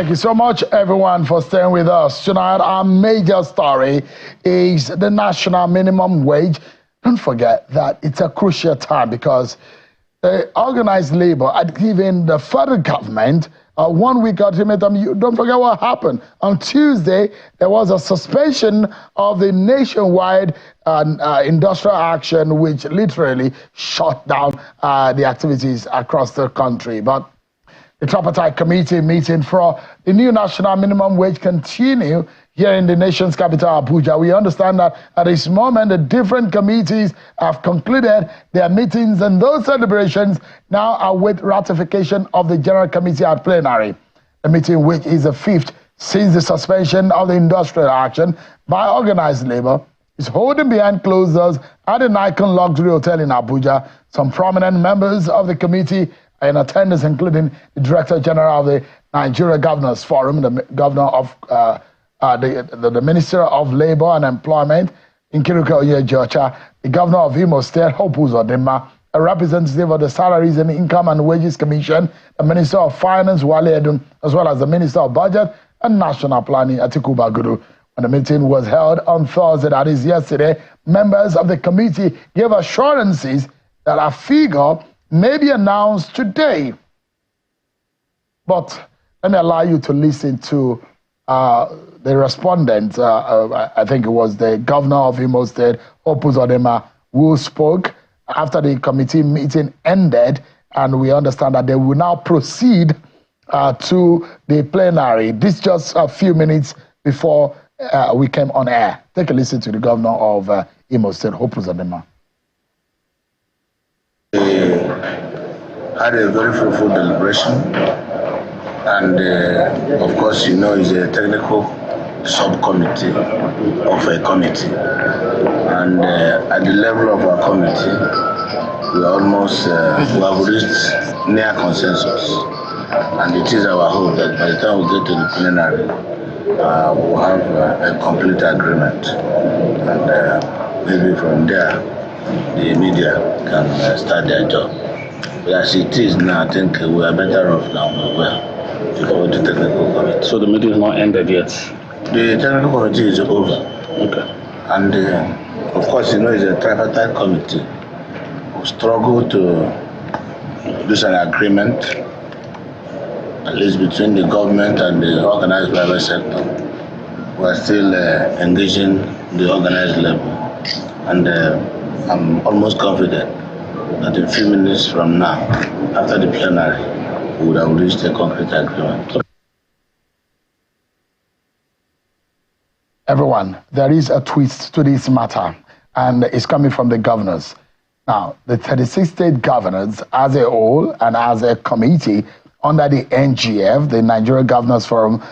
Thank you so much, everyone, for staying with us. Tonight, our major story is the national minimum wage. Don't forget that it's a crucial time because organized labor had given the federal government a 1 week ultimatum. You don't forget what happened. On Tuesday, there was a suspension of the nationwide industrial action, which literally shut down the activities across the country. But the tripartite committee meeting for the new national minimum wage continue here in the nation's capital, Abuja. We understand that at this moment, the different committees have concluded their meetings, and those deliberations now await ratification of the General Committee at plenary. The meeting, which is the fifth since the suspension of the industrial action by organized labor, is holding behind closed doors at an Icon Luxury Hotel in Abuja. Some prominent members of the committee in attendance, including the Director General of the Nigeria Governors Forum, the Governor of the Minister of Labor and Employment, Nkiruka Onyejocha, the Governor of Imo State, Hope Uzodinma, a representative of the Salaries and Income and Wages Commission, the Minister of Finance, Wale Edun, as well as the Minister of Budget and National Planning, Atiku Bagudu. When the meeting was held on Thursday, that is yesterday, members of the committee gave assurances that a figure may be announced today. But let me allow you to listen to the respondent. I think it was the Governor of Imo State, Hope Uzodinma, who spoke after the committee meeting ended, and we understand that they will now proceed to the plenary. This just a few minutes before we came on air. Take a listen to the Governor of Imo State, Hope Uzodinma. Had a very fruitful deliberation, and of course, you know, it's a technical subcommittee of a committee, and at the level of our committee, we almost we have reached near consensus, and it is our hope that by the time we get to the plenary, we'll have a complete agreement, and maybe from there, the media can start their job. But as it is now, I think we are better off now to go to the technical committee. So the meeting is not ended yet? The technical committee is over. Okay. And of course, you know, it's a tripartite committee. We struggle to reach an agreement, at least between the government and the organized private sector. We are still engaging the organized level. And I'm almost confident that in a few minutes from now, after the plenary, we would have reached a concrete agreement. Everyone, there is a twist to this matter, and it's coming from the governors. Now, the 36 state governors as a whole and as a committee under the NGF, the Nigeria Governors Forum,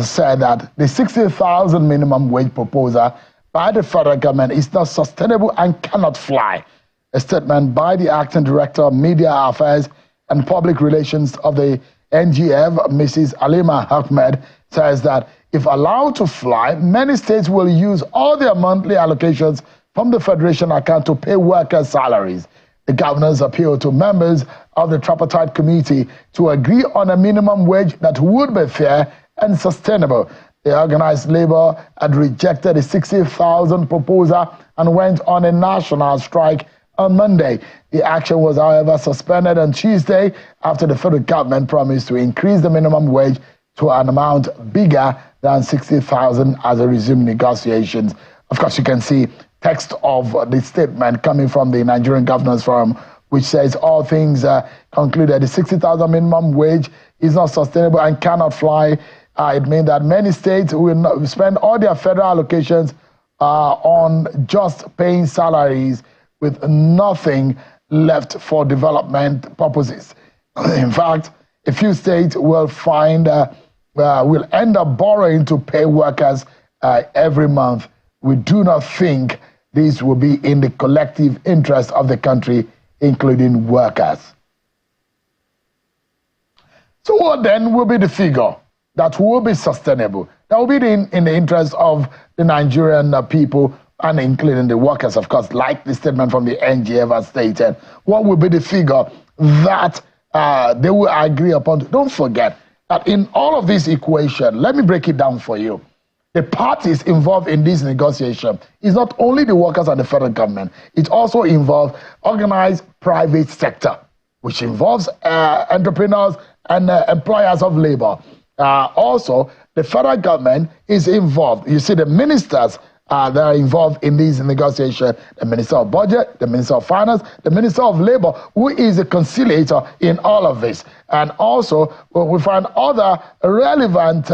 said that the 60,000 minimum wage proposal by the federal government is not sustainable and cannot fly. A statement by the Acting Director of Media Affairs and Public Relations of the NGF, Mrs. Alima Ahmed, says that if allowed to fly, many states will use all their monthly allocations from the Federation account to pay workers' salaries. The governors appeal to members of the tripartite committee to agree on a minimum wage that would be fair and sustainable. The organized labor had rejected the 60,000 proposal and went on a national strike on Monday. The action was, however, suspended on Tuesday after the federal government promised to increase the minimum wage to an amount bigger than 60,000 as it resumed negotiations. Of course, you can see text of the statement coming from the Nigerian Governors Forum, which says all things concluded. The 60,000 minimum wage is not sustainable and cannot fly. It means that many states will spend all their federal allocations on just paying salaries with nothing left for development purposes. In fact, a few states will will end up borrowing to pay workers every month. We do not think this will be in the collective interest of the country, including workers. So what then will be the figure that will be sustainable, that will be in the interest of the Nigerian people and including the workers, of course, like the statement from the NGF has stated? What will be the figure that they will agree upon? Don't forget, that in all of this equation, let me break it down for you. The parties involved in this negotiation is not only the workers and the federal government, it also involves organized private sector, which involves entrepreneurs and employers of labor. Also, the federal government is involved. You see, the ministers that are involved in these negotiations, the Minister of Budget, the Minister of Finance, the Minister of Labor, who is a conciliator in all of this. And also, we find other relevant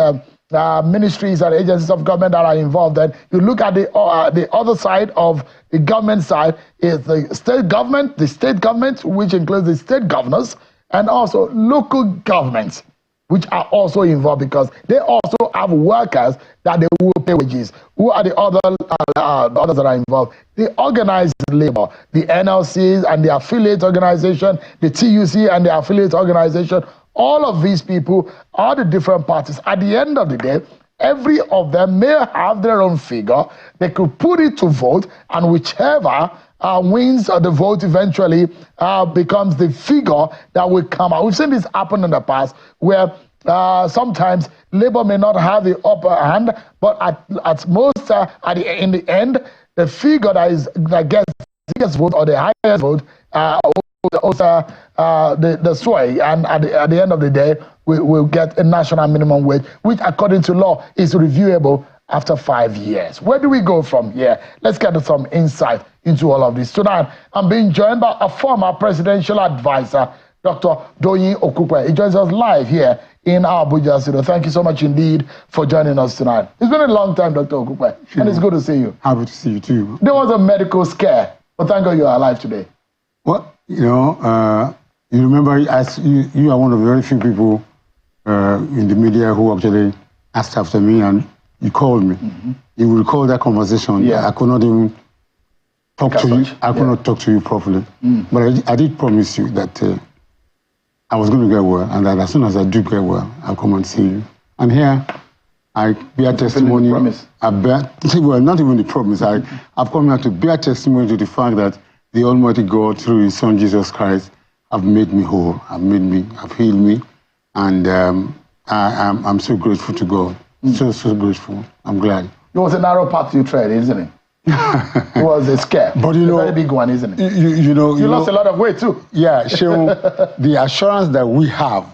ministries and agencies of government that are involved. And you look at the other side of the government side is the state government, which includes the state governors, and also local governments, which are also involved because they also have workers that they will pay wages. Who are the others that are involved? The organized labor, the NLCs and the affiliate organization, the TUC and the affiliate organization. All of these people are the different parties. At the end of the day, every of them may have their own figure. They could put it to vote, and whichever wins the vote eventually becomes the figure that will come out. We've seen this happen in the past where sometimes Labour may not have the upper hand, but at most, in the end, the figure that gets the biggest vote or the highest vote the sway, and at the end of the day, we'll get a national minimum wage, which according to law is reviewable after 5 years. Where do we go from here? Let's get some insight into all of this. Tonight, I'm being joined by a former presidential advisor, Dr. Doyin Okupe. He joins us live here in Abuja studio. Thank you so much indeed for joining us tonight. It's been a long time, Dr. Okupe, and it's good to see you. Happy to see you too. There was a medical scare, but thank God you are alive today. Well, you know, you remember, as you are one of the very few people in the media who actually asked after me, and you called me. Mm-hmm. You will recall that conversation. Yeah. I could not even talk to you. I could not talk to you properly. Mm. But I did promise you that I was going to get well, and that as soon as I do get well, I'll come and see you. And here, I bear testimony. Well, not even the promise. I've come here to bear testimony to the fact that the Almighty God, through His Son Jesus Christ, have made me whole, have healed me, and I'm so grateful to God. So grateful. I'm glad. It was a narrow path you tread, isn't it? It was a scare, but you know, a very big one, isn't it? You lost a lot of weight too. Yeah, so the assurance that we have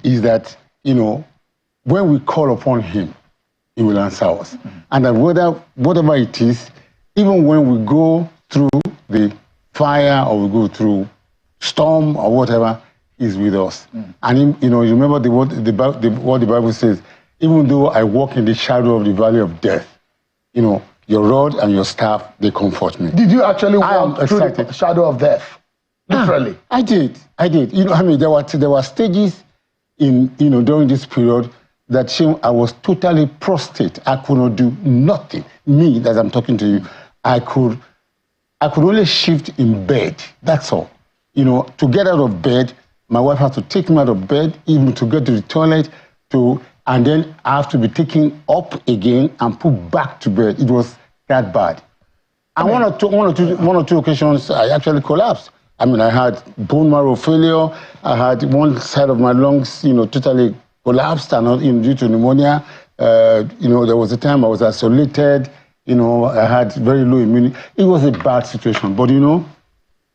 is that, you know, when we call upon Him, He will answer us, and that whatever it is, even when we go through the fire or we go through storm or whatever, He's with us. And you know, you remember what the Bible says. Even though I walk in the shadow of the valley of death, you know, your rod and your staff, they comfort me. Did you actually walk through the shadow of death? Literally. I did. You know, I mean, there were stages during this period that I was totally prostrate. I could not do nothing. Me, as I'm talking to you, I could only shift in bed. That's all. You know, to get out of bed, my wife had to take me out of bed, even to get to the toilet, and then I have to be taken up again and put back to bed. It was that bad. And one or two occasions, I actually collapsed. I mean, I had bone marrow failure. I had one side of my lungs, you know, totally collapsed, and due to pneumonia. You know, there was a time I was isolated. You know, I had very low immunity. It was a bad situation. But you know,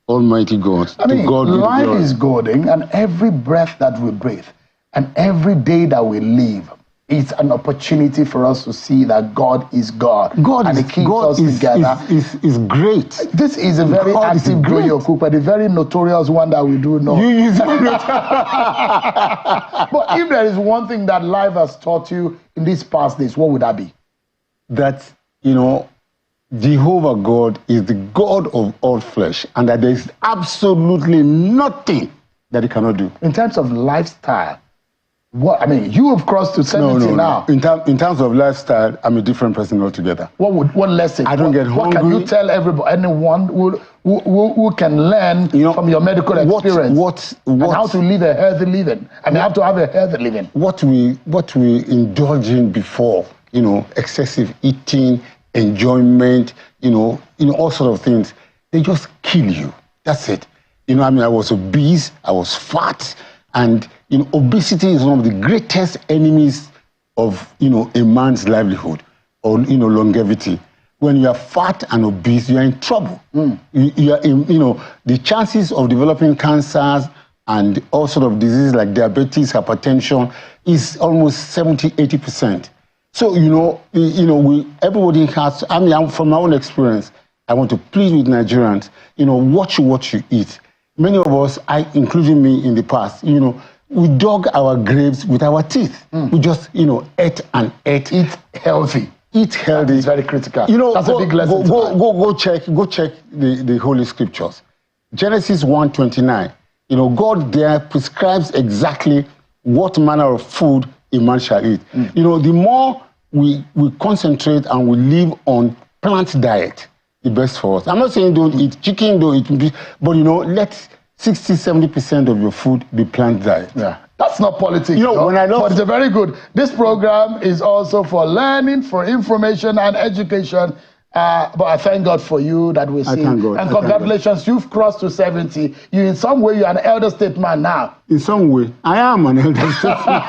Almighty God. I mean, life is golden, and every breath that we breathe, and every day that we live, it's an opportunity for us to see that God is God. And He keeps us together. Is great. This is a very active Doyin Okupe, the very notorious one that we do know. But if there is one thing that life has taught you in these past days, what would that be? That, you know, Jehovah God is the God of all flesh, and that there is absolutely nothing that He cannot do. In terms of lifestyle, what, I mean, you have crossed to 70 now. In terms of lifestyle, I'm a different person altogether. What lesson? I don't get hungry. What can you tell anyone who can learn from your medical experience? And how to live a healthy living? I mean, how to have a healthy living. What we indulge in before, you know, excessive eating, enjoyment, you know, all sorts of things, they just kill you. That's it. You know, I mean, I was obese, I was fat, and obesity is one of the greatest enemies of, a man's livelihood or, longevity. When you are fat and obese, you are in trouble. You are in, the chances of developing cancers and all sort of diseases like diabetes, hypertension is almost 70–80%. So, everybody has, from my own experience, I want to plead with Nigerians, watch what you eat. Many of us, including me in the past, we dug our graves with our teeth. We just, ate and ate. Eat healthy. Eat healthy. It's very critical. That's a big lesson. Go check the Holy Scriptures. Genesis 1:29. God there prescribes exactly what manner of food a man shall eat. The more we concentrate and we live on plant diet, the best for us. I'm not saying don't eat chicken, don't eat beef, but let 60–70% of your food be plant diet. Yeah. That's not politics, but it's a very good. This program is also for learning, for information and education. But I thank God for you that we see. And congratulations, you've crossed to 70. In some way, you're an elder statesman now. In some way, I am an elder statesman.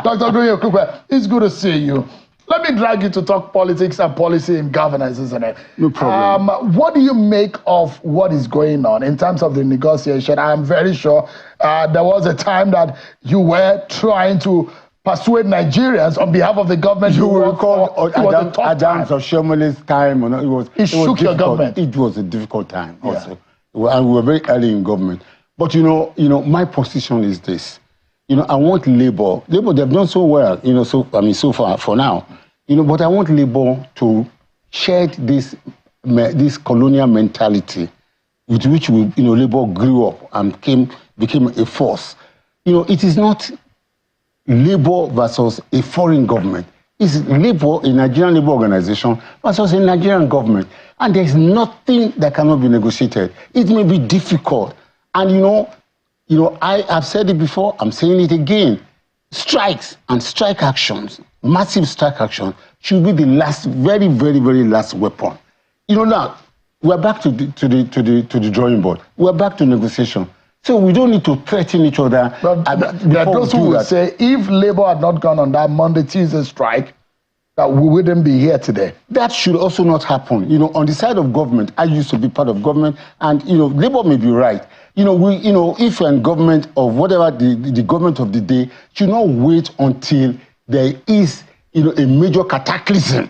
Dr. Okupe, it's good to see you. Let me drag you to talk politics and policy and governance, isn't it? No problem. What do you make of what is going on in terms of the negotiation? I'm very sure there was a time that you were trying to persuade Nigerians on behalf of the government. You will recall Adams or Shomoli's time. It shook your government. It was a difficult time also. Yeah. And we were very early in government. But my position is this. I want Labour. Labour, they've done so well, so far for now. But I want Labour to shed this colonial mentality with which Labour grew up and became a force. It is not Labour versus a foreign government. It's Labour, a Nigerian Labour organization, versus a Nigerian government. And there's nothing that cannot be negotiated. It may be difficult. And I have said it before, I'm saying it again. Strikes and strike actions, massive strike action, should be the last, very, very, very last weapon. Now, we're back to the drawing board. We're back to negotiation. So we don't need to threaten each other. There are those who will say, if Labour had not gone on that Monday, Tuesday strike, that we wouldn't be here today. That should also not happen. On the side of government, I used to be part of government, and Labour may be right. If you're in government or whatever the government of the day, should not wait until there is, a major cataclysm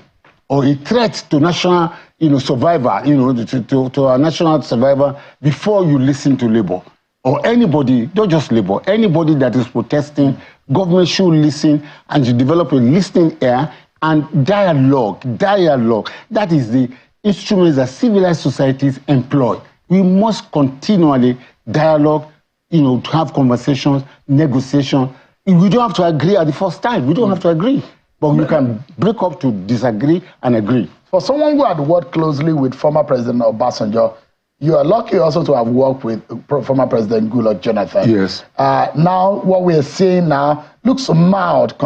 or a threat to national, survivor, to our national survivor before you listen to Labour. Or anybody, not just Labour, anybody that is protesting, government should listen and should develop a listening ear and dialogue. That is the instruments that civilized societies employ. We must continually dialogue, to have conversations, negotiation. We don't have to agree at the first time. We don't have to agree. But we can break up to disagree and agree. For someone who had worked closely with former President Obasanjo, you are lucky also to have worked with former President Goodluck Jonathan. Yes. Now, what we are seeing now looks mild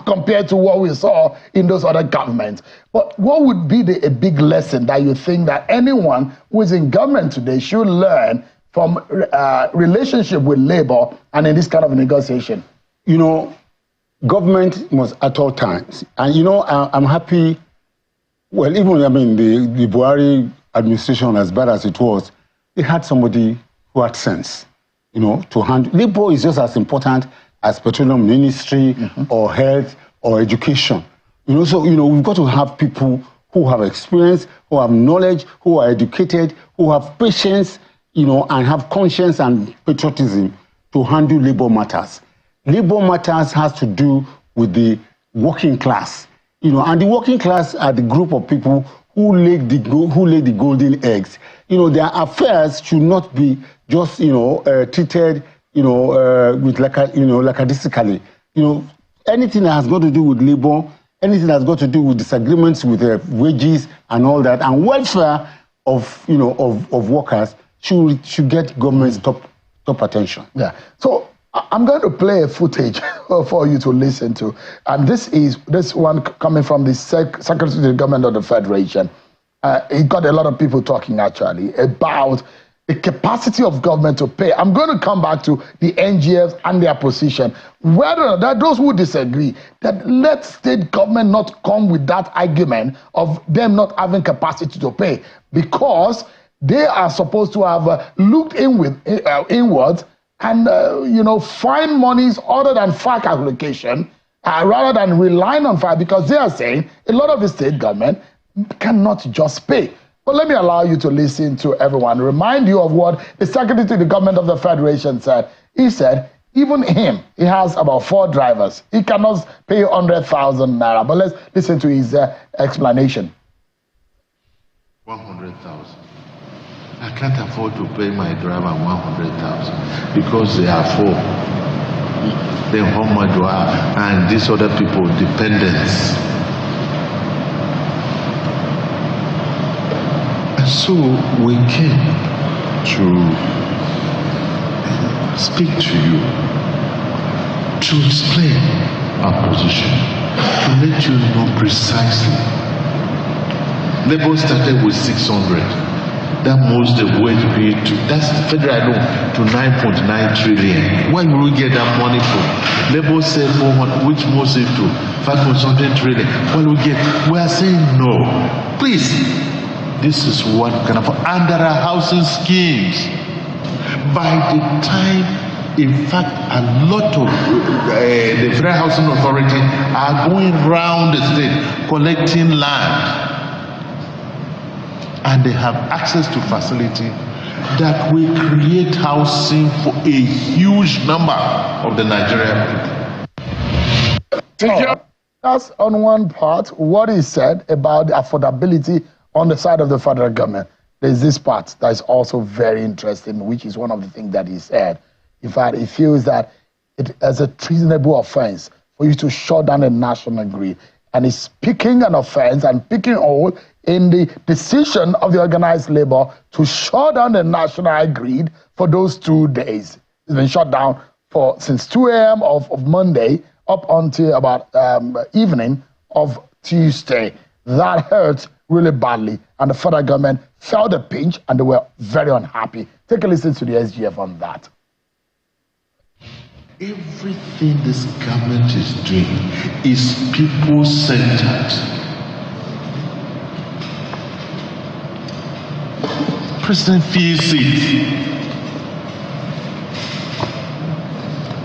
compared to what we saw in those other governments. But what would be a big lesson that you think that anyone who is in government today should learn from relationship with Labour and in this kind of negotiation? Government must at all times. And, I'm happy, well, even, the Buhari administration, as bad as it was, they had somebody who had sense, to handle. Labour is just as important as petroleum ministry or health or education. So, we've got to have people who have experience, who have knowledge, who are educated, who have patience, and have conscience and patriotism to handle Labour matters. Labour matters has to do with the working class, and the working class are the group of people who lay the golden eggs. Their affairs should not be just, treated, with lackadaisically. Anything that has got to do with Labour, anything that's got to do with disagreements with wages and all that, and welfare of workers should get government's top attention. Yeah. So I'm going to play a footage for you to listen to, and this one coming from the Secretary of the Government of the Federation. It got a lot of people talking actually about the capacity of government to pay. I'm going to come back to the NGFs and their position. Whether that those who disagree, that let state government not come with that argument of them not having capacity to pay, because they are supposed to have looked inwards and find monies other than FAC allocation, rather than relying on FAC, because they are saying a lot of the state government cannot just pay. But let me allow you to listen to everyone, remind you of what the Secretary to the Government of the Federation said. He said, even him, he has about 4 drivers. He cannot pay 100,000 naira. But let's listen to his explanation. 100,000. I can't afford to pay my driver 100,000 because they are 4. Then Homadwa and these other people, dependents. So we came to speak to you, to explain our position, to let you know precisely. Labour started with 600. That moves the wage bill to, that's federal loan, to 9.9 trillion. Where will we get that money from? Labour said 400, which moves it to 5.something trillion. What will we get? We are saying no. Please. This is what we can afford. And there are housing schemes. By the time, in fact, a lot of the Federal Housing Authority are going around the state collecting land. And they have access to facility that will create housing for a huge number of the Nigerian people. That's on one part what he said about the affordability on the side of the federal government. There's this part that is also very interesting, which is one of the things that he said. In fact, he feels that it is a treasonable offense for you to shut down a national grid. And he's picking an offense and picking all in the decision of the organized labor to shut down the national grid for those 2 days. It's been shut down since 2 a.m. of Monday up until about evening of Tuesday. That hurts really badly, and the federal government felt the pinch, and they were very unhappy. Take a listen to the SGF on that. Everything this government is doing is people-centered. President feels it.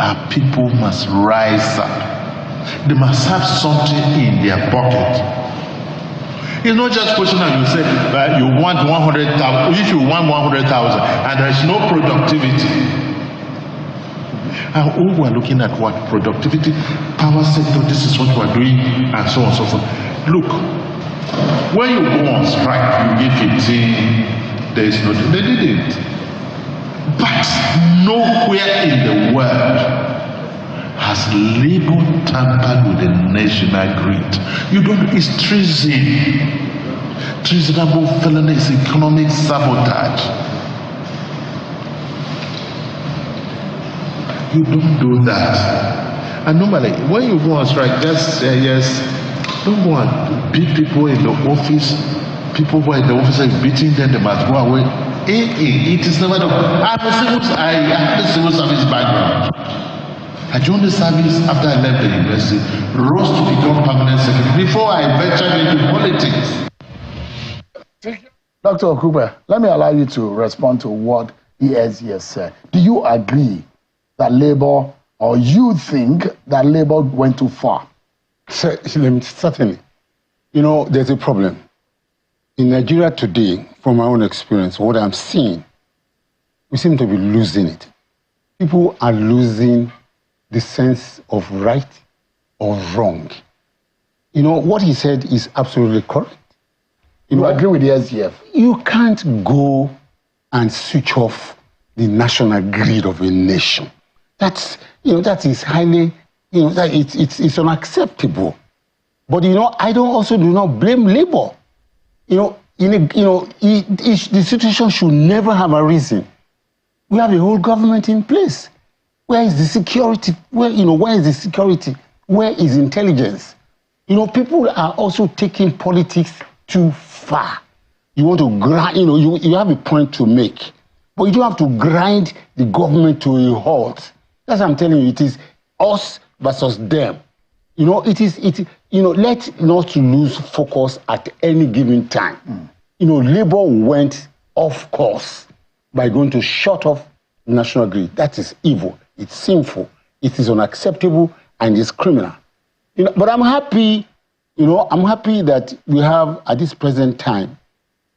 Our people must rise up. They must have something in their pocket. It's not just a question that you say you want 100,000, if you want 100,000 and there is no productivity. And all we're looking at what productivity, power sector, this is what we're doing, and so on and so forth. Look, when you go on strike, you give 15 days notice. They didn't. But nowhere in the world has labor tampered with the national grid. You don't, it's treason. Treasonable felony is economic sabotage. You don't do that. And normally, when you go on strike, just say yes, don't go and beat people in the office. People who are in the office are beating them, they must go away. It is never done. I have a civil service background. I joined the service after I left the university, rose to become permanent secretary before I ventured into politics. Dr. Okupe, let me allow you to respond to what the SGF said. Do you agree that Labour, or you think that Labour went too far? Certainly. You know, there's a problem. In Nigeria today, from my own experience, what I'm seeing, we seem to be losing it. People are losing the sense of right or wrong. You know, what he said is absolutely correct. You agree with the SGF? You can't go and switch off the national grid of a nation. That is highly, that it's unacceptable. But, I do not blame Labour. The situation should never have arisen. We have a whole government in place. Where is the security? Where is the security? Where is intelligence? People are also taking politics too far. You want to you have a point to make. But you don't have to grind the government to a halt. That's what I'm telling you. It is us versus them. You know, let not lose focus at any given time. You know, Labour went off course by going to shut off the national grid. That is evil. It's sinful. It is unacceptable and it's criminal. You know, but I'm happy, I'm happy that we have, at this present time,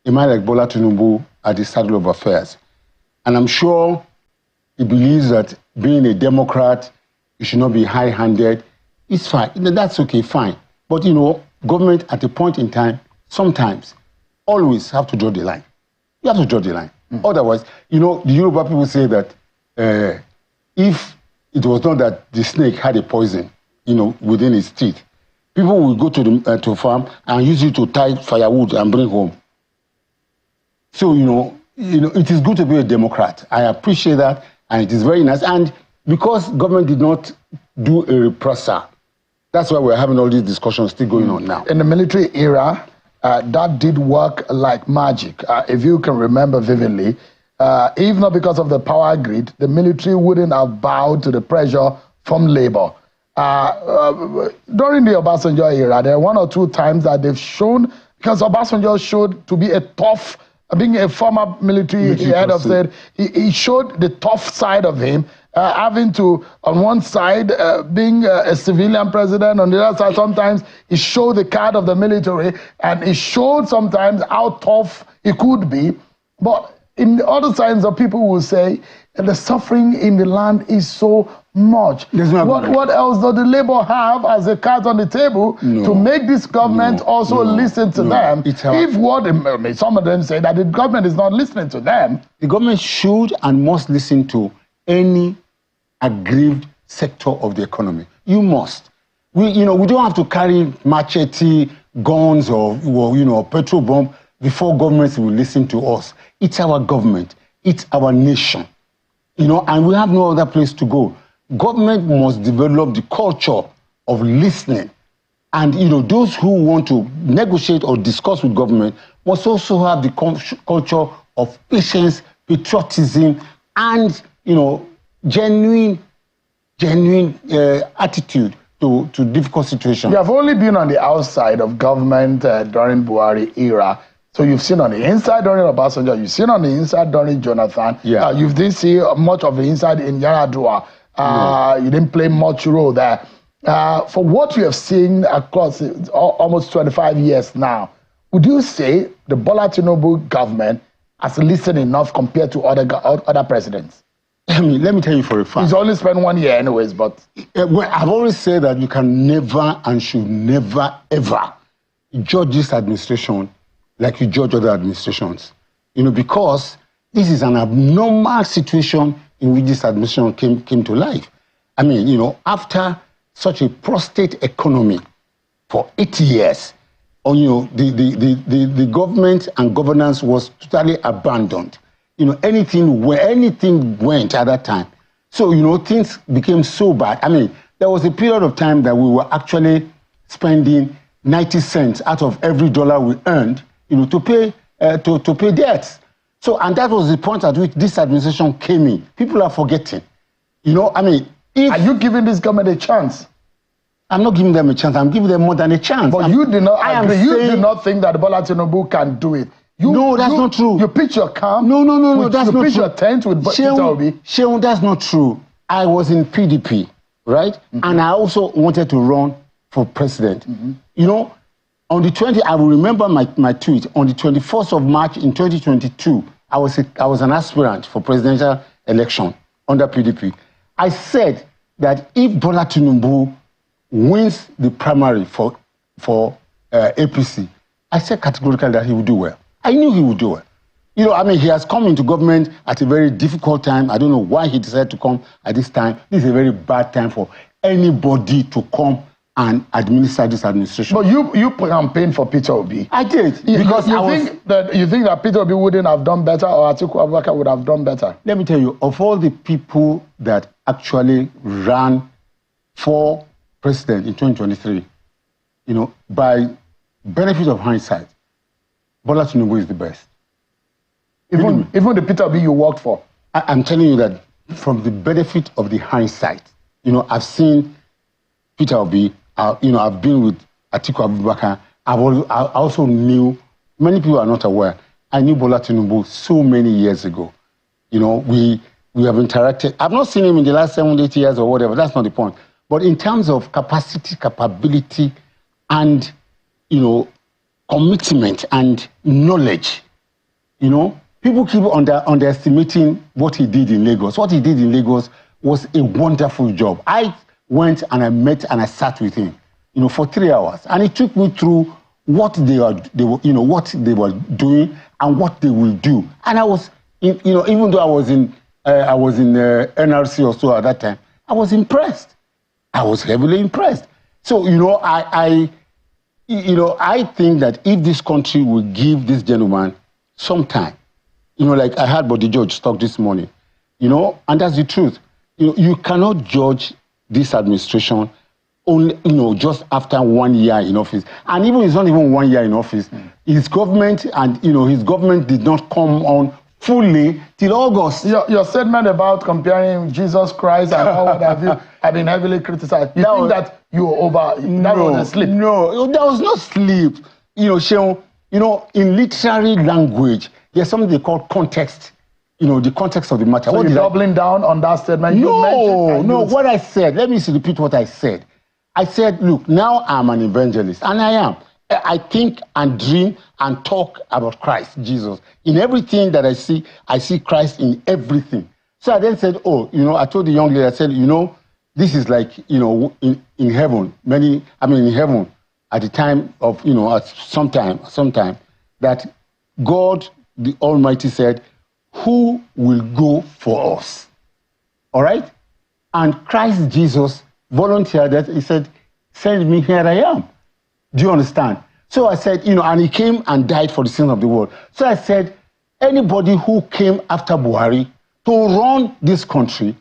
a man like Bola Tinubu at the saddle of affairs. And I'm sure he believes that being a Democrat, you should not be high-handed. It's fine. That's okay, fine. But, government at a point in time, sometimes, always have to draw the line. You have to draw the line. Otherwise, the Yoruba people say that if it was not that the snake had a poison, within its teeth, people will go to the farm and use it to tie firewood and bring home. So, it is good to be a Democrat. I appreciate that, and it is very nice. And because government did not do a repressor, that's why we're having all these discussions still going on now. In the military era, that did work like magic. If you can remember vividly, if not because of the power grid, the military wouldn't have bowed to the pressure from labor. During the Obasanjo era, there are one or two times that they've shown, because Obasanjo showed to be a tough, being a former military head of state, he showed the tough side of him, having to, on one side, being a civilian president, on the other side, sometimes he showed the card of the military, and he showed sometimes how tough he could be. But in the other sides of people will say, the suffering in the land is so much. What else does the labor have as a card on the table to make this government also listen to them? If some of them say that the government is not listening to them. The government should and must listen to any aggrieved sector of the economy. You must. We don't have to carry machete, guns, or petrol bomb before governments will listen to us. It's our government. It's our nation. And we have no other place to go. Government must develop the culture of listening. And, those who want to negotiate or discuss with government must also have the culture of patience, patriotism, and, genuine attitude to difficult situations. You have only been on the outside of government during Buhari era. So you've seen on the inside during Obasanjo, you've seen on the inside during Jonathan. Yeah. You didn't see much of the inside in Yar'Adua. You didn't play much role there. For what you have seen across almost 25 years now, would you say the Bola Tinubu government has listened enough compared to other presidents? Let me tell you for a fact. He's only spent 1 year anyways, but... Well, I've always said that you can never and should never, ever judge this administration like you judge other administrations. Because this is an abnormal situation in which this administration came to life. After such a prostate economy for 80 years, the government and governance was totally abandoned. Anything went at that time. So, things became so bad. There was a period of time that we were actually spending 90 cents out of every dollar we earned, to pay debts. So, and that was the point at which this administration came in. People are forgetting. Are you giving this government a chance? I'm not giving them a chance. I'm giving them more than a chance. But you do not agree. You do not think that Bola Tinubu can do it. No, that's not true. You pitch your camp. No, that's not true. You pitch your tent with Peter Obi. Sheon, that's not true. I was in PDP, right? And I also wanted to run for president. On the 20th, I will remember my tweet. On the 21st of March in 2022, I was an aspirant for presidential election under PDP. I said that if Bola Tinubu wins the primary for APC, I said categorically that he would do well. I knew he would do well. He has come into government at a very difficult time. I don't know why he decided to come at this time. This is a very bad time for anybody to come and administer this administration. But you campaigned for Peter Obi. I did. Because you think that Peter Obi wouldn't have done better, or Atiku Abubakar would have done better? Let me tell you, of all the people that actually ran for president in 2023, by benefit of hindsight, Bola Tinubu is the best. Even the Peter Obi you worked for. I'm telling you that from the benefit of the hindsight, I've seen Peter Obi, I've been with Atiku Abubakar. I also knew, many people are not aware, I knew Bola Tinubu so many years ago. We have interacted. I've not seen him in the last 7, 8 years or whatever. That's not the point. But in terms of capacity, capability, and, commitment and knowledge, people keep underestimating what he did in Lagos. What he did in Lagos was a wonderful job. I went and I met and I sat with him, for 3 hours. And he took me through what they were doing and what they will do. And I was, even though I was in NRC or so at that time, I was impressed. I was heavily impressed. So, I think that if this country will give this gentleman some time, like I had Body George talk this morning, and that's the truth. You cannot judge this administration only, just after 1 year in office. And even it's not even 1 year in office. His government his government did not come on fully till August. Your statement about comparing Jesus Christ and all what have you have been heavily criticized. You think that you were that was a slip? No, there was no slip. Sheon, in literary language, there's something they call context. The context of the matter. So you're doubling down on that statement? No, what I said, let me repeat what I said. I said, look, now I'm an evangelist, and I am. I think and dream and talk about Christ, Jesus. In everything that I see Christ in everything. So I then said, I told the young lady, I said, this is like, in heaven, in heaven, at the time of, at sometime, that God, the Almighty said, who will go for us? All right? And Christ Jesus volunteered that. He said, send me, here I am. Do you understand? So I said, and he came and died for the sins of the world. So I said, anybody who came after Buhari to run this country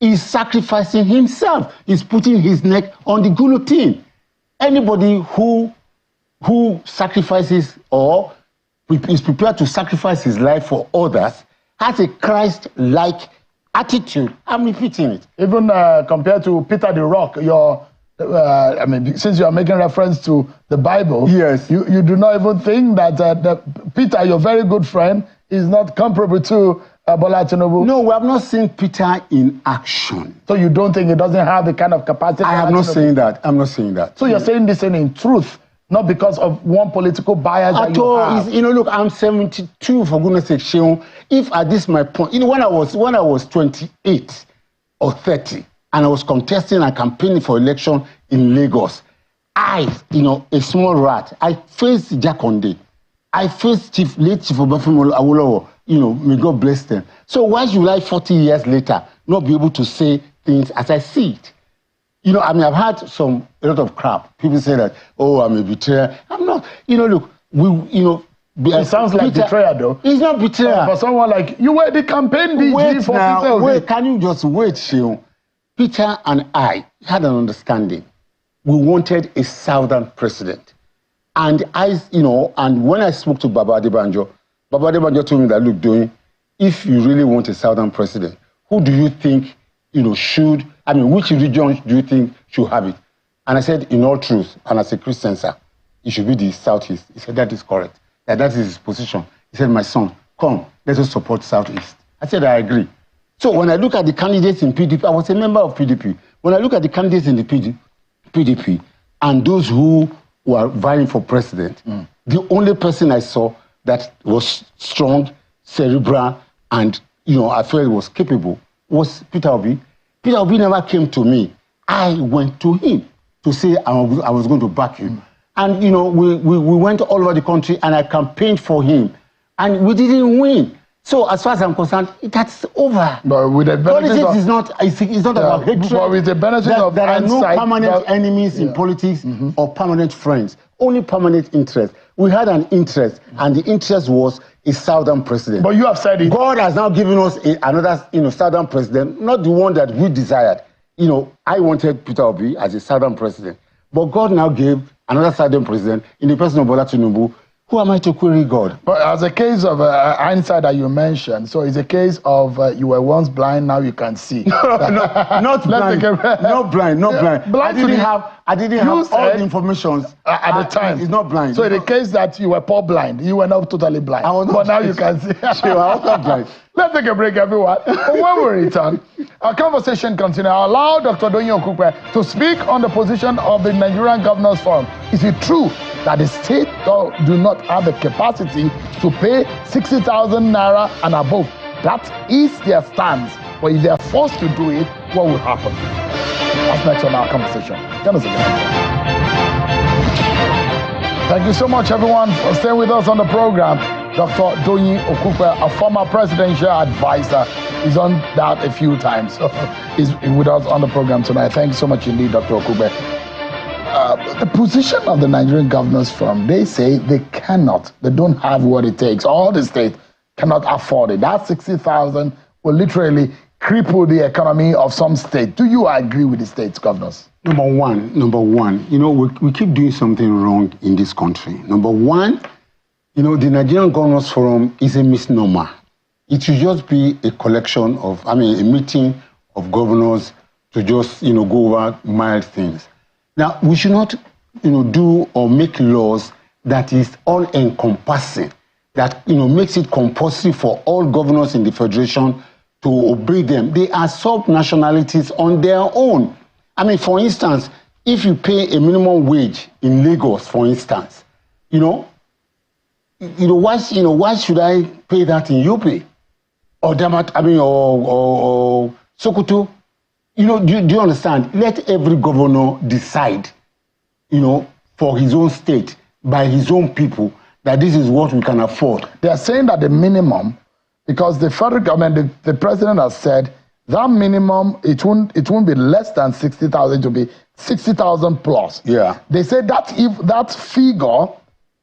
is sacrificing himself, is putting his neck on the guillotine. Anybody who sacrifices or is prepared to sacrifice his life for others has a Christ-like attitude. I'm repeating it. Even compared to Peter the Rock, since you are making reference to the Bible, yes, you do not even think that Peter, your very good friend, is not comparable to Bola Tinubu? No, we have not seen Peter in action. So you don't think he doesn't have the kind of capacity? I am not saying that. I'm not saying that. So you're saying this in truth, not because of one political bias that you have? Look, I'm 72, for goodness sake, Sheon. If at this my point, when I was 28 or 30, and I was contesting and campaigning for election in Lagos, I, a small rat, I faced Jakonde. I faced late Chief Obafemi Awolowo, may God bless them. So why should I, 40 years later, not be able to say things as I see it? I've had a lot of crap. People say that, I'm a betrayer. I'm not. Look, it sounds like betrayal, though. It's not betrayal. For someone like, you were the campaign DG for Peter. Wait, can you just wait, Sheon? Peter and I had an understanding. We wanted a southern president. And and when I spoke to Baba Adebanjo told me that, look, if you really want a southern president, who do you think, which region do you think should have it? And I said, in all truth, and as a Christian, sir, it should be the southeast. He said, that is correct. That is his position. He said, my son, come, let us support southeast. I said, I agree. So when I look at the candidates in PDP, I was a member of PDP. When I look at the candidates in the PDP and those who were vying for president, the only person I saw that was strong, cerebral, and I felt was capable was Peter Obi. Peter Obi never came to me. I went to him to say I was going to back him. And we went all over the country and I campaigned for him. And we didn't win. So as far as I'm concerned, that's over. But with the politics is not about hatred. But with the benefit of there are no permanent enemies in politics or permanent friends. Only permanent interest. We had an interest, and the interest was a southern president. But you have said it. God has now given us another southern president, not the one that we desired. I wanted Peter Obi as a southern president, but God now gave another southern president in the person of Bola Tinubu, Who am I to query God? But as a case of hindsight that you mentioned, so it's a case of you were once blind, now you can see. Not blind. Not blind. I didn't have all the information at the time. It's not blind. So in the case that you were poor blind, you were not totally blind. But now you can see. I was not blind. Let's take a break, everyone. But when we return, our conversation continues. I'll allow Dr. Doyin Okupe to speak on the position of the Nigerian Governors Forum. Is it true that the state do not have the capacity to pay 60,000 naira and above? That is their stance. But if they are forced to do it, what will happen? That's next on our conversation. Join us again. Thank you so much, everyone, for staying with us on the program. Dr. Doyin Okupe, a former presidential advisor, is on that a few times. So he's with us on the program tonight. Thank you so much indeed, Dr. Okupe. The position of the Nigerian Governors Forum, they say they don't have what it takes. All the states cannot afford it. That 60,000 will literally cripple the economy of some states. Do you agree with the states, governors? Number one, you know, we keep doing something wrong in this country. Number one, you know, the Nigerian Governors Forum is a misnomer. It should just be a collection of, a meeting of governors to just, you know, go over mild things. Now, we should not, you know, do or make laws that is all-encompassing, that, you know, makes it compulsory for all governors in the Federation to obey them. They are sub-nationalities on their own. For instance, if you pay a minimum wage in Lagos, for instance, why should I pay that in UP or or Sokoto? Do you understand? Let every governor decide, for his own state, by his own people, that this is what we can afford. They are saying that the minimum, because the federal government, the president has said that minimum, it won't be less than 60,000, to be 60,000 plus. Yeah. They say that if that figure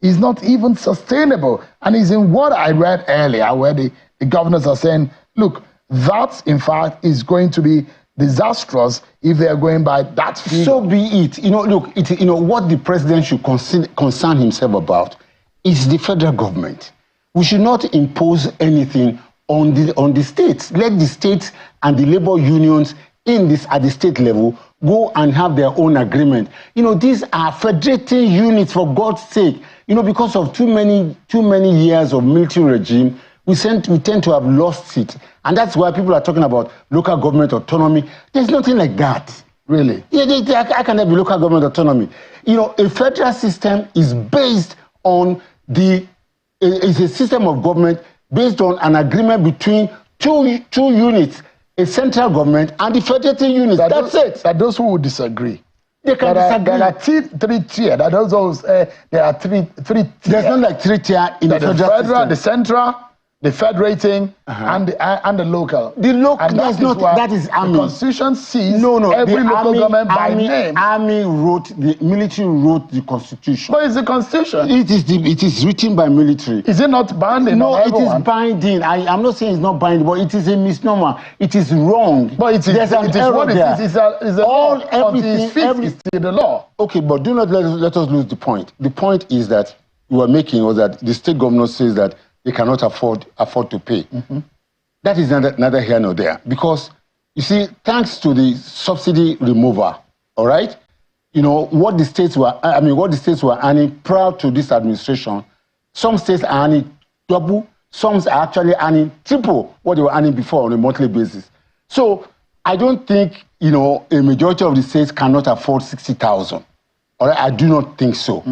is not even sustainable, and is in what I read earlier, where the governors are saying, look, that in fact is going to be disastrous if they are going by that figure. So be it. What the president should concern himself about is the federal government. We should not impose anything on the states. Let the states and the labor unions at the state level go and have their own agreement. These are federating units, for God's sake. Because of too many years of military regime, we tend to have lost it. And that's why people are talking about local government autonomy. There's nothing like that. Really? Yeah, I can have local government autonomy. A federal system is based on it's a system of government based on an agreement between two units, a central government and the federating units. That's it. That those who would disagree. They can disagree. There are three tiers. There are three tiers. There's not like three tiers in the federal system. The central, the federating, and the local. The local, that is army. The Constitution sees every local government by name. Military wrote the Constitution. But it's the Constitution. It is written by military. Is it not binding? No, it is binding. I'm not saying it's not binding, but it is a misnomer. It is wrong. But there's an error there. It's the law. Okay, but do not let us lose the point. The point is that you are making, or that the state governor says that they cannot afford to pay. Mm-hmm. That is neither here nor there. Because, you see, thanks to the subsidy removal, all right, what the states were earning prior to this administration, some states are earning double, some are actually earning triple what they were earning before on a monthly basis. So I don't think, a majority of the states cannot afford 60,000. All right, I do not think so.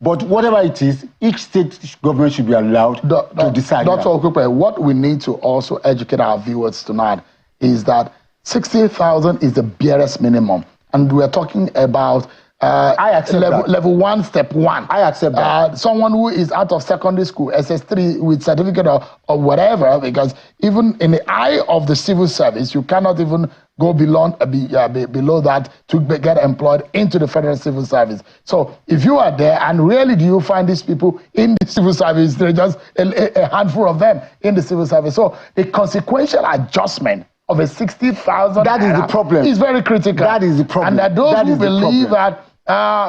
But whatever it is, each state government should be allowed to decide. Dr. Okupe, what we need to also educate our viewers tonight is that 60,000 is the barest minimum. And we're talking about I accept level 1, step 1. I accept that. Someone who is out of secondary school, SS3, with certificate or whatever, because even in the eye of the civil service, you cannot even go below that to get employed into the federal civil service. So if you are there, and really do you find these people in the civil service, there are just a handful of them in the civil service. So the consequential adjustment of a 60,000 that is the problem. Is very critical. That is the problem. And that those who believe that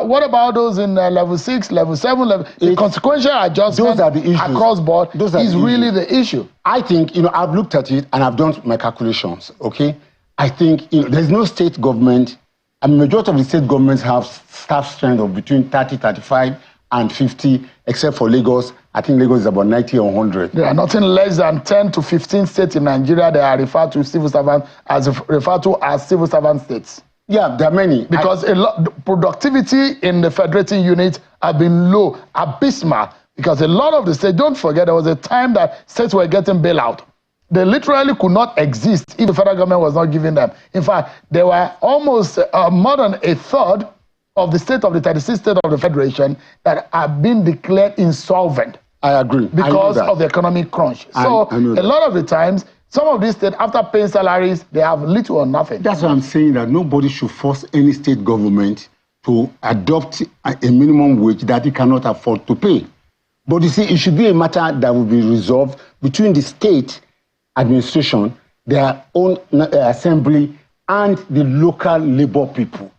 What about those in level 6, level 7, the consequential adjustment across board is really the issue. I think, I've looked at it and I've done my calculations, okay? I think, there's no state government. I mean, majority of the state governments have staff strength of between 30, 35, and 50, except for Lagos. I think Lagos is about 90 or 100. There are nothing less than 10 to 15 states in Nigeria that are referred to civil servants as civil servant states. Yeah, there are many. Because productivity in the federating unit have been low, abysmal. Because a lot of the states, don't forget, there was a time that states were getting bailout. They literally could not exist if the federal government was not giving them. In fact, there were almost more than a third of the state of the 36 states of the federation that have been declared insolvent. I agree. Because of the economic crunch. So a lot of the times, some of these states, after paying salaries, they have little or nothing. That's why I'm saying that nobody should force any state government to adopt a minimum wage that it cannot afford to pay. But you see, it should be a matter that will be resolved between the state administration, their own assembly, and the local labor people.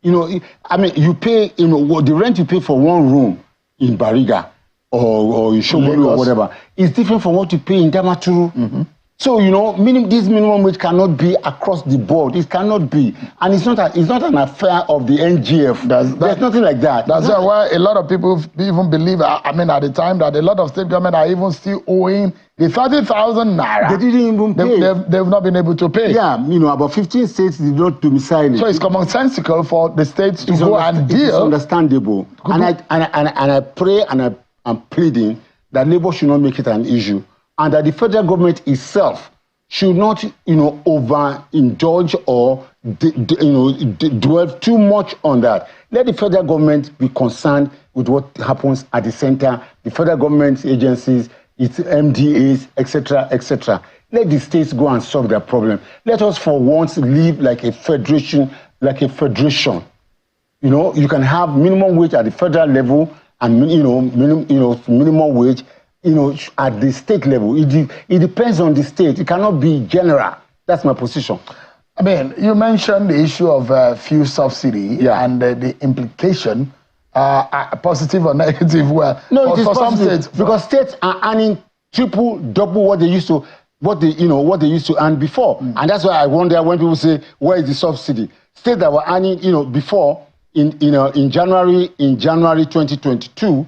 I mean, you pay, the rent you pay for one room in Bariga or in Shomolu or whatever is different from what you pay in Damaturu. So, this minimum wage cannot be across the board. It cannot be. And it's not an affair of the NGF. There's nothing like that. That's why a lot of people even believe, at the time, that a lot of state government are even still owing the 30,000 naira. They didn't even pay. They've not been able to pay. Yeah, about 15 states did not domicile it. So it's commonsensical for the states to go and deal. It's understandable. And I pray and I'm pleading that labor should not make it an issue. And that the federal government itself should not, overindulge or, dwell too much on that. Let the federal government be concerned with what happens at the center, the federal government agencies, its MDAs, etc., etc. Let the states go and solve their problem. Let us for once live like a federation, You can have minimum wage at the federal level and, minimum wage at the state level. It depends on the state. It cannot be general. That's my position. I mean, you mentioned the issue of fuel subsidy and the implication, positive or negative. No, it is positive because states are earning triple, double what they used to, what they used to earn before, and that's why I wonder when people say, "Where is the subsidy?" States that were earning, before in January 2022.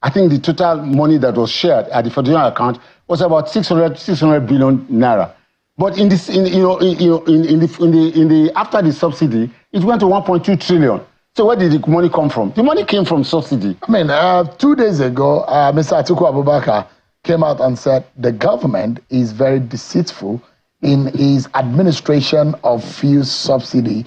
I think the total money that was shared at the federal account was about 600 billion naira. But in this, after the subsidy, it went to 1.2 trillion. So where did the money come from? The money came from subsidy. I mean, 2 days ago, Mr. Atiku Abubakar came out and said the government is very deceitful in his administration of fuel subsidy.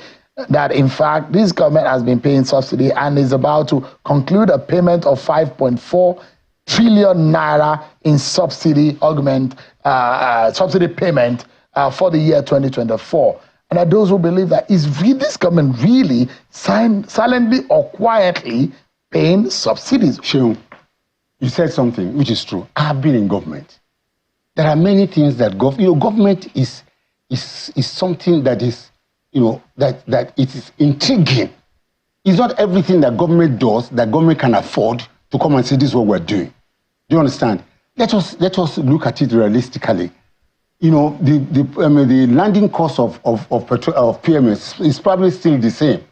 That in fact, this government has been paying subsidy and is about to conclude a payment of 5.4 trillion naira in subsidy subsidy payment for the year 2024. And that those who believe that is this government really silently or quietly paying subsidies. Sheung, you said something which is true. I have been in government. There are many things that government is something that is, that it is intriguing. It's not everything that government does that government can afford to come and say this is what we're doing. Do you understand? Let us look at it realistically. The landing cost of PMS is probably still the same,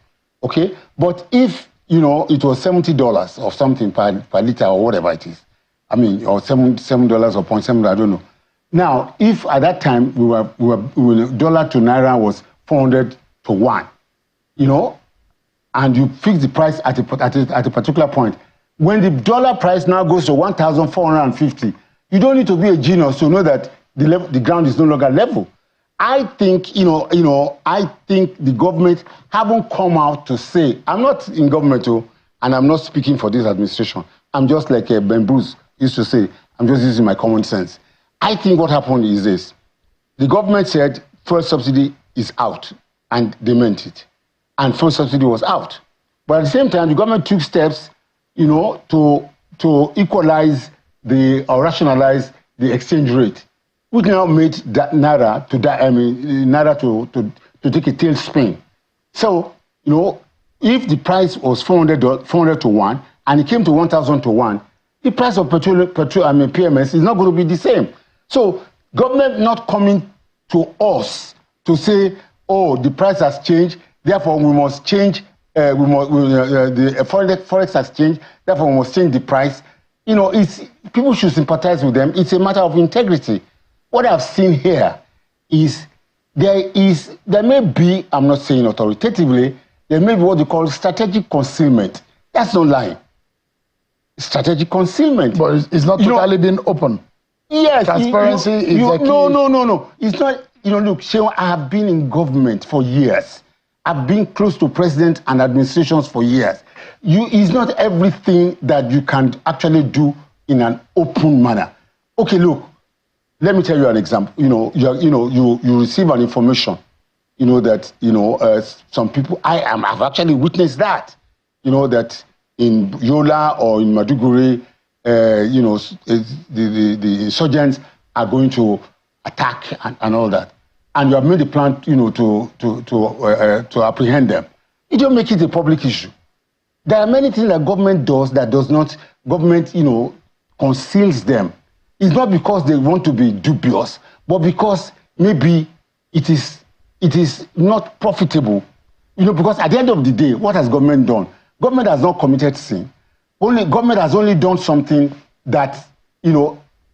okay? But if it was $70 or something per liter or whatever it is, or $7 or $0.7, I don't know. Now, if at that time we were dollar to naira was 400 to 1, and you fix the price at a particular point. When the dollar price now goes to 1,450, you don't need to be a genius to know that the ground is no longer level. I think, I think the government haven't come out to say, I'm not in government, and I'm not speaking for this administration. I'm just like Ben Bruce used to say, I'm just using my common sense. I think what happened is this. The government said fuel subsidy is out, and they meant it. And fuel subsidy was out. But at the same time, the government took steps, to equalize or rationalize the exchange rate, which now made that naira to take a tailspin. So, if the price was 400 to 1 and it came to 1,000 to 1, the price of PMS is not going to be the same. So government not coming to us to say, oh, the price has changed, therefore we must change the forex exchange, therefore we must change the price. You know, people should sympathize with them. It's a matter of integrity. What I've seen here is there may be, I'm not saying authoritatively, there may be what they call strategic concealment. That's not lying. Strategic concealment. But it's not totally being open. Yes. Transparency is a key. No. It's not, look, Sheon, I have been in government for years. I've been close to president and administrations for years. It's not everything that you can actually do in an open manner. Okay, look, let me tell you an example. You receive an information, that, some people, I've actually witnessed that, that in Yola or in Maduguri, the insurgents are going to attack and all that. And you have made a plan, to apprehend them. You don't make it a public issue. There are many things that government does that does not, government, conceals them. It's not because they want to be dubious, but because maybe it is not profitable. Because at the end of the day, what has government done? Government has not committed sin. Government has only done something that,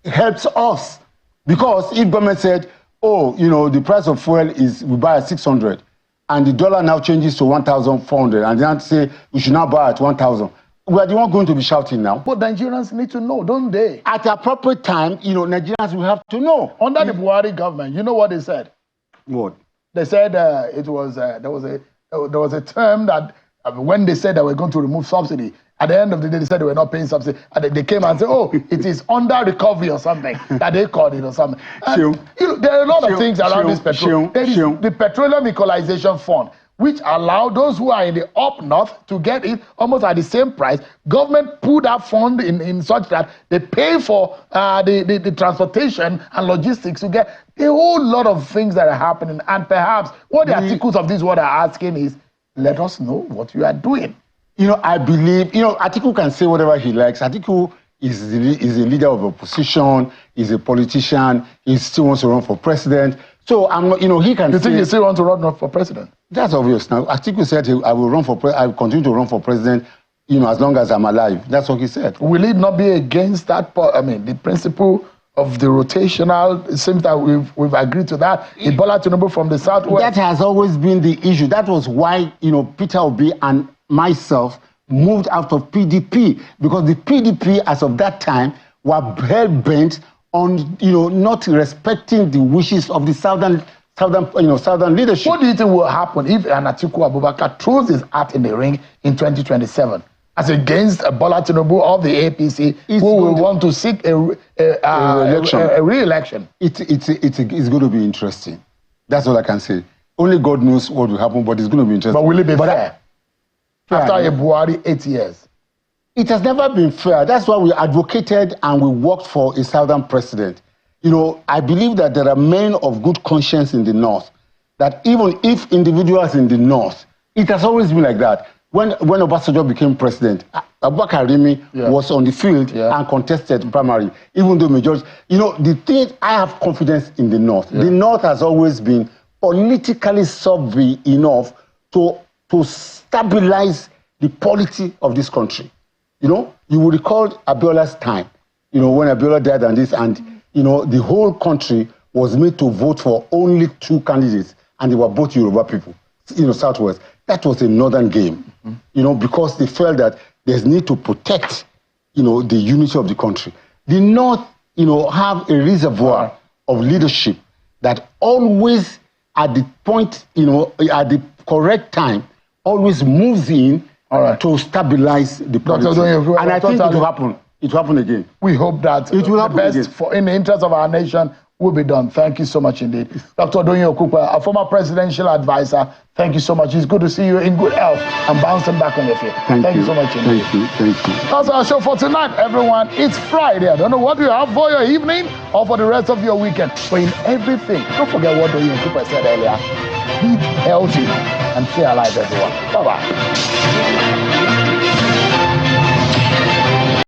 helps us. Because if government said, oh, the price of fuel we buy at 600, and the dollar now changes to 1,400, and then say we should now buy at 1,000. We are the one going to be shouting now. But Nigerians need to know, don't they? At the appropriate time, Nigerians will have to know. Under the Buhari government, you know what they said? What? They said there was a term that when they said that we're going to remove subsidy, at the end of the day, they said they were not paying subsidy. And they came and said, oh, it is under recovery or something, that they called it or something. And, there are a lot of things around this petrol. There is the Petroleum Equalization Fund, which allow those who are in the up north to get it almost at the same price. Government put that fund in such that they pay for the transportation and logistics to get a whole lot of things that are happening. And perhaps what the articles of this world are asking is, let us know what you are doing. I believe, Atiku can say whatever he likes. Atiku is a leader of opposition, he's a politician, he still wants to run for president. So, he can You think he still wants to run for president? That's obvious. Now, Atiku said I will continue to run for president, as long as I'm alive. That's what he said. Will it not be against that, the principle of the rotational? It seems that we've agreed to that. Bola Tinubu from the southwest. That has always been the issue. That was why, Peter Obi and myself moved out of PDP, because the PDP as of that time were hell-bent on not respecting the wishes of the southern leadership. What do you think will happen if Atiku Abubakar throws his hat in the ring in 2027 as against Bola Tinubu of the APC, who will want to seek a re-election? It's going to be interesting. That's all I can say. Only God knows what will happen, but it's going to be interesting. But will it be fair? After a Buhari 8 years. It has never been fair. That's why we advocated and we worked for a southern president. I believe that there are men of good conscience in the north, that even if individuals in the north, it has always been like that. When Obasanjo became president, Abubakar Rimi was on the field and contested primary, even though majority. The thing, I have confidence in the north. The north has always been politically savvy enough to stabilize the polity of this country. You will recall Abiola's time, when Abiola died and the whole country was made to vote for only 2 candidates, and they were both Yoruba people, Southwest. That was a northern game, because they felt that there's need to protect, the unity of the country. The North, have a reservoir of leadership that always, at the point, at the correct time, always moves in to stabilize the politics. And I think it will happen. It will happen again. We hope that it will happen the best again. in the interest of our nation will be done. Thank you so much indeed. Dr. Odoyin Okupe, a former presidential advisor, thank you so much. It's good to see you in good health and bouncing back on your feet. Thank you so much indeed. Thank you. That's our show for tonight, everyone. It's Friday. I don't know what you have for your evening or for the rest of your weekend, but in everything, don't forget what Odoyin Okupe said earlier. Be healthy and stay alive, everyone. Bye-bye.